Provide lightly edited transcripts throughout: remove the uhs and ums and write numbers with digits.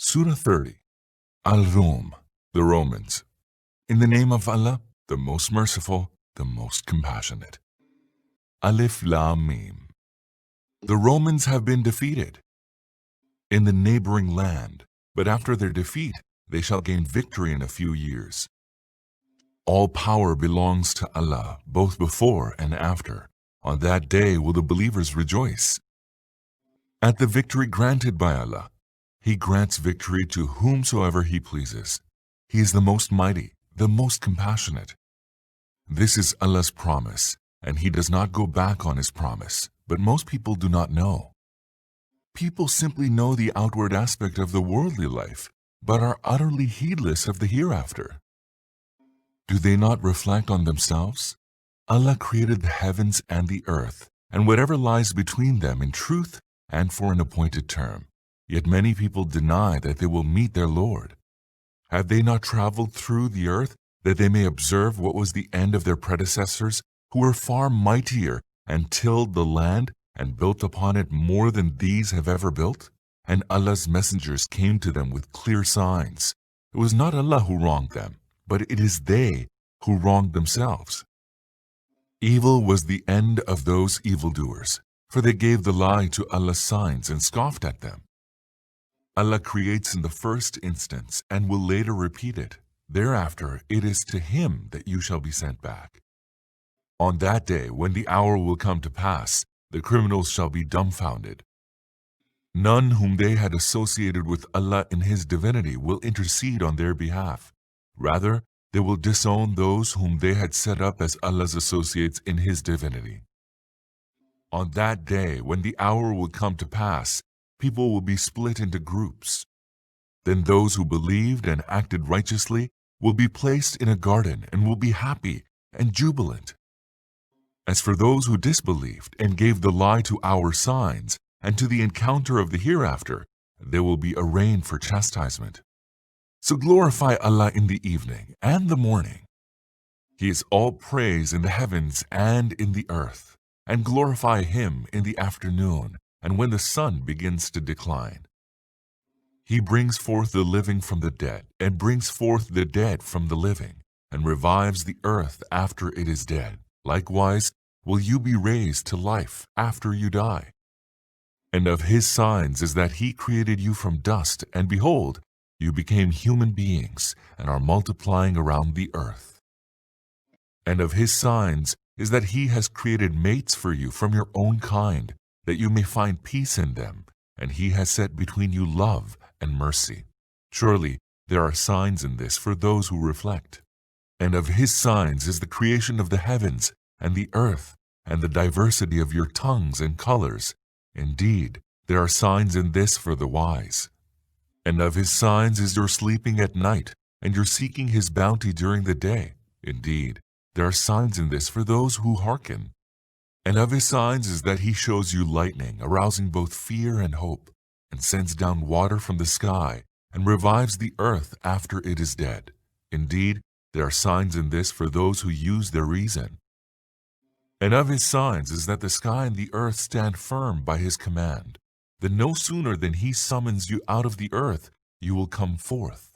Surah 30. Al-Rum, the Romans. In the name of Allah, the most merciful, the most compassionate. Alif Lam Mim. The Romans have been defeated in the neighboring land, but after their defeat, they shall gain victory in a few years. All power belongs to Allah, both before and after. On that day will the believers rejoice. At the victory granted by Allah, He grants victory to whomsoever He pleases. He is the most mighty, the most compassionate. This is Allah's promise, and He does not go back on His promise, but most people do not know. People simply know the outward aspect of the worldly life, but are utterly heedless of the hereafter. Do they not reflect on themselves? Allah created the heavens and the earth, and whatever lies between them in truth and for an appointed term. Yet many people deny that they will meet their Lord. Have they not traveled through the earth that they may observe what was the end of their predecessors, who were far mightier and tilled the land and built upon it more than these have ever built? And Allah's messengers came to them with clear signs. It was not Allah who wronged them, but it is they who wronged themselves. Evil was the end of those evildoers, for they gave the lie to Allah's signs and scoffed at them. Allah creates in the first instance and will later repeat it. Thereafter, it is to Him that you shall be sent back. On that day, when the hour will come to pass, the criminals shall be dumbfounded. None whom they had associated with Allah in His divinity will intercede on their behalf. Rather, they will disown those whom they had set up as Allah's associates in His divinity. On that day, when the hour will come to pass, people will be split into groups. Then those who believed and acted righteously will be placed in a garden and will be happy and jubilant. As for those who disbelieved and gave the lie to our signs and to the encounter of the hereafter, they will be arraigned for chastisement. So glorify Allah in the evening and the morning. He is all praise in the heavens and in the earth, and glorify Him in the afternoon and when the sun begins to decline. He brings forth the living from the dead, and brings forth the dead from the living, and revives the earth after it is dead. Likewise, will you be raised to life after you die. And of His signs is that He created you from dust, and behold, you became human beings, and are multiplying around the earth. And of His signs is that He has created mates for you from your own kind, that you may find peace in them, and He has set between you love and mercy. Surely there are signs in this for those who reflect. And of His signs is the creation of the heavens and the earth, and the diversity of your tongues and colors. Indeed, there are signs in this for the wise. And of His signs is your sleeping at night, and your seeking His bounty during the day. Indeed, there are signs in this for those who hearken. And of His signs is that He shows you lightning, arousing both fear and hope, and sends down water from the sky, and revives the earth after it is dead. Indeed, there are signs in this for those who use their reason. And of His signs is that the sky and the earth stand firm by His command, that no sooner than He summons you out of the earth, you will come forth.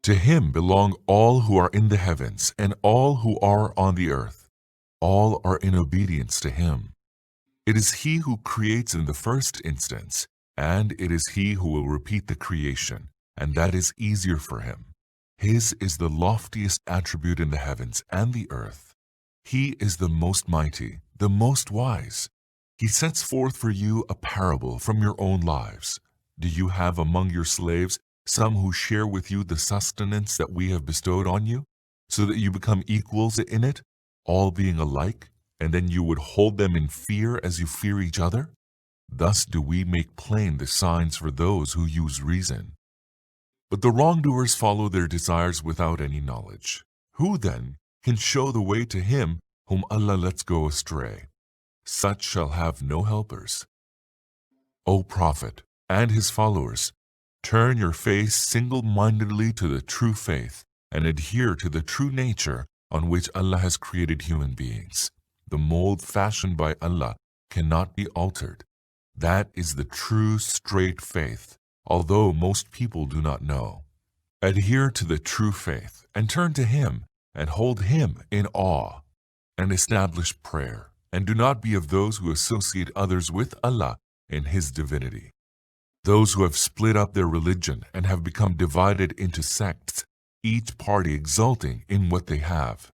To Him belong all who are in the heavens and all who are on the earth. All are in obedience to Him. It is He who creates in the first instance, and it is He who will repeat the creation, and that is easier for Him. His is the loftiest attribute in the heavens and the earth. He is the most mighty, the most wise. He sets forth for you a parable from your own lives. Do you have among your slaves some who share with you the sustenance that we have bestowed on you, so that you become equals in it, all being alike, and then you would hold them in fear as you fear each other? Thus do we make plain the signs for those who use reason. But the wrongdoers follow their desires without any knowledge. Who then can show the way to him whom Allah lets go astray? Such shall have no helpers. O Prophet and his followers, turn your face single-mindedly to the true faith and adhere to the true nature on which Allah has created human beings. The mold fashioned by Allah cannot be altered. That is the true straight faith, although most people do not know. Adhere to the true faith and turn to Him and hold Him in awe, and establish prayer, and do not be of those who associate others with Allah in His divinity. Those who have split up their religion and have become divided into sects, each party exulting in what they have.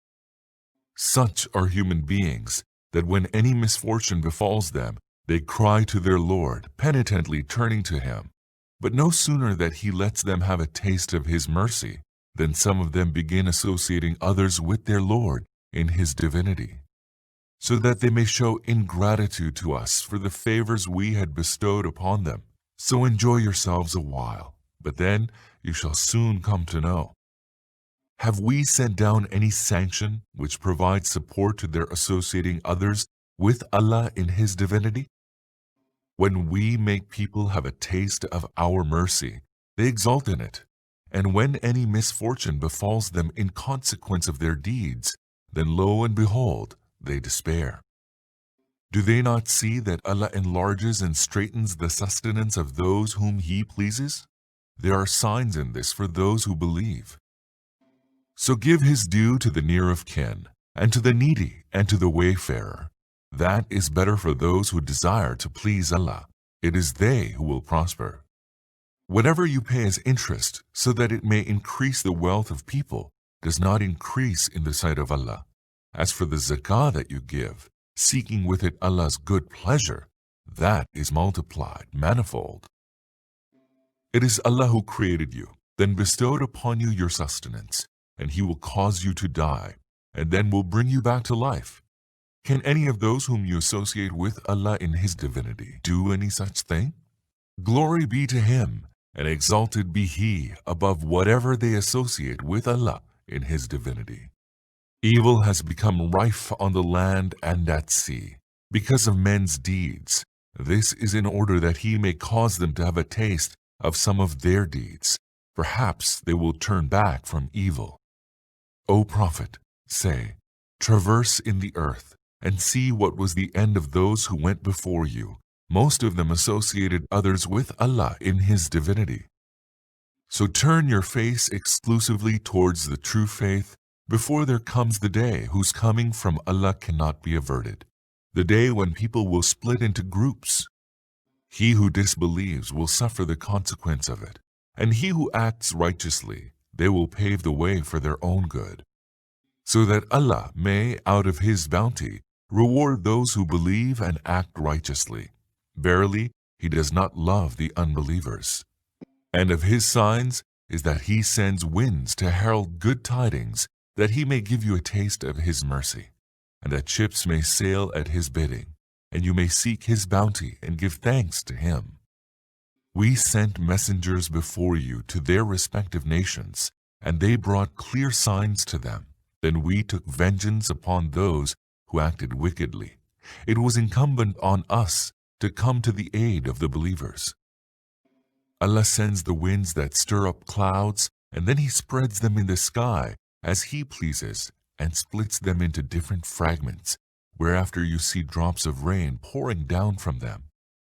Such are human beings that when any misfortune befalls them, they cry to their Lord, penitently turning to Him. But no sooner that He lets them have a taste of His mercy, than some of them begin associating others with their Lord in His divinity, so that they may show ingratitude to us for the favors we had bestowed upon them. So enjoy yourselves a while, but then you shall soon come to know. Have we sent down any sanction which provides support to their associating others with Allah in His divinity? When we make people have a taste of our mercy, they exult in it, and when any misfortune befalls them in consequence of their deeds, then lo and behold, they despair. Do they not see that Allah enlarges and straightens the sustenance of those whom He pleases? There are signs in this for those who believe. So give His due to the near of kin, and to the needy, and to the wayfarer. That is better for those who desire to please Allah. It is they who will prosper. Whatever you pay as interest, so that it may increase the wealth of people, does not increase in the sight of Allah. As for the zakah that you give, seeking with it Allah's good pleasure, that is multiplied, manifold. It is Allah who created you, then bestowed upon you your sustenance, and He will cause you to die, and then will bring you back to life. Can any of those whom you associate with Allah in His divinity do any such thing? Glory be to Him, and exalted be He above whatever they associate with Allah in His divinity. Evil has become rife on the land and at sea, because of men's deeds. This is in order that He may cause them to have a taste of some of their deeds. Perhaps they will turn back from evil. O Prophet, say, traverse in the earth, and see what was the end of those who went before you. Most of them associated others with Allah in His divinity. So turn your face exclusively towards the true faith, before there comes the day whose coming from Allah cannot be averted, the day when people will split into groups. He who disbelieves will suffer the consequence of it, and he who acts righteously, they will pave the way for their own good, so that Allah may, out of His bounty, reward those who believe and act righteously. Verily, He does not love the unbelievers. And of His signs is that He sends winds to herald good tidings, that He may give you a taste of His mercy, and that ships may sail at His bidding, and you may seek His bounty and give thanks to Him. We sent messengers before you to their respective nations, and they brought clear signs to them. Then we took vengeance upon those who acted wickedly. It was incumbent on us to come to the aid of the believers. Allah sends the winds that stir up clouds, and then He spreads them in the sky as He pleases, and splits them into different fragments, whereafter you see drops of rain pouring down from them.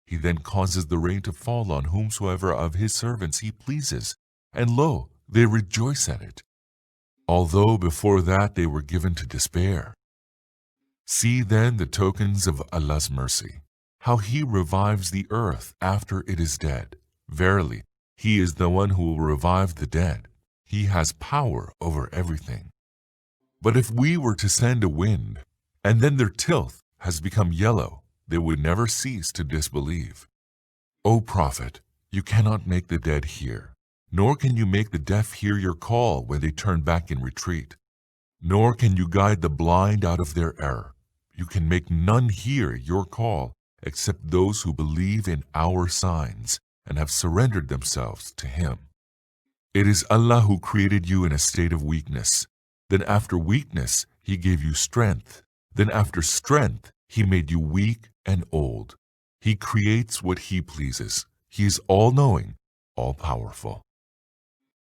He then causes the rain to fall on whomsoever of His servants He pleases, and lo, they rejoice at it, although before that they were given to despair. See then the tokens of Allah's mercy, how He revives the earth after it is dead. Verily, He is the one who will revive the dead. He has power over everything. But if we were to send a wind, and then their tilth has become yellow, they would never cease to disbelieve. O Prophet, you cannot make the dead hear, nor can you make the deaf hear your call when they turn back in retreat, nor can you guide the blind out of their error. You can make none hear your call except those who believe in our signs and have surrendered themselves to Him. It is Allah who created you in a state of weakness. Then after weakness, He gave you strength. Then after strength, He made you weak and old. He creates what He pleases. He is all-knowing, all-powerful.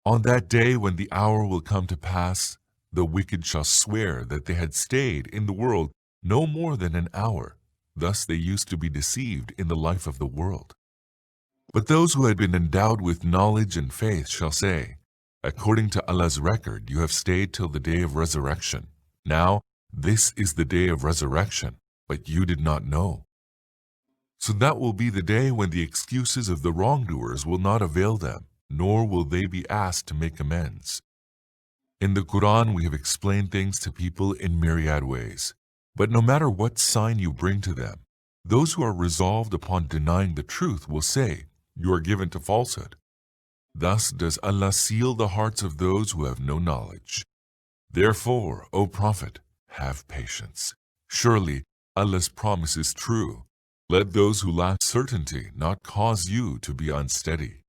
On that day when the hour will come to pass, the wicked shall swear that they had stayed in the world no more than an hour. Thus they used to be deceived in the life of the world. But those who had been endowed with knowledge and faith shall say, according to Allah's record, you have stayed till the day of resurrection. Now, this is the day of resurrection, but you did not know. So that will be the day when the excuses of the wrongdoers will not avail them, nor will they be asked to make amends. In the Quran, we have explained things to people in myriad ways. But no matter what sign you bring to them, those who are resolved upon denying the truth will say, you are given to falsehood. Thus does Allah seal the hearts of those who have no knowledge. Therefore, O Prophet, have patience. Surely Allah's promise is true. Let those who lack certainty not cause you to be unsteady.